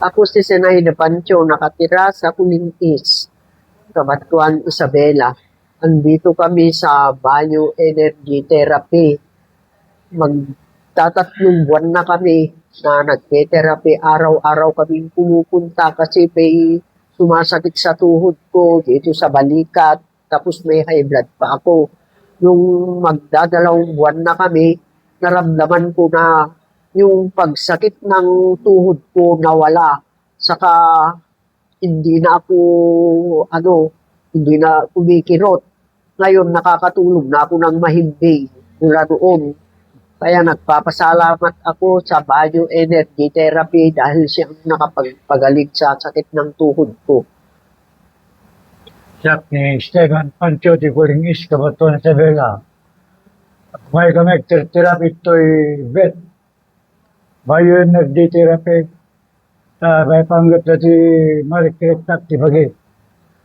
Ako si Senayda Pancho, nakatira sa Kulintis, Cabanatuan, Isabela. Andito kami sa Banyo Energy Therapy. Magtatatlong buwan na kami na nagte-therapy. Araw-araw kaming pumupunta kasi may sumasakit sa tuhod ko, dito sa balikat, tapos may high blood pa ako. Nung magdadalawang buwan na kami, naramdaman ko na yung pagsakit ng tuhod ko nawala. Saka hindi na ako, hindi na kumikirot. Ngayon nakakatulog na ako ng mahimbing mula noon. Kaya nagpapasalamat ako sa Banyo Energy Therapy dahil siyang nakapagpagaling sa sakit ng tuhod ko. Siya ni Stephen Pancho de Colingis, Cabanatuan, Isabela. May kami therapy to'y vet. Bayo energy therapy. May panggap na di marikirip na di bagi.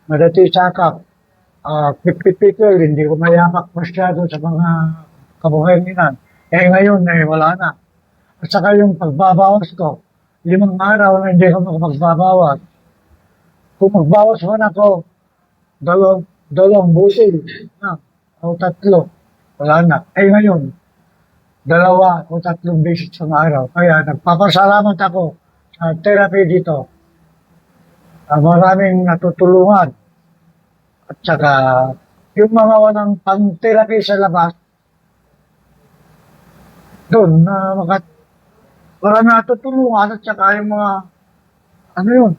Madati sakap. Pipipikil, hindi ko mayamak masyado sa mga kabuhayan. Ngayon, wala na. At saka yung pagbabawas ko, 5 araw na hindi ko magbabawas. Kung magbawas man ako, dalawang busil na, o 3, wala na. Ngayon, 2 o 3 beses sa araw. Kaya nagpapasalamat ako sa therapy dito. Maraming natutulungan. At saka, yung mga walang pang-therapy sa labas, doon na marami natutulungan at saka yung mga, yun,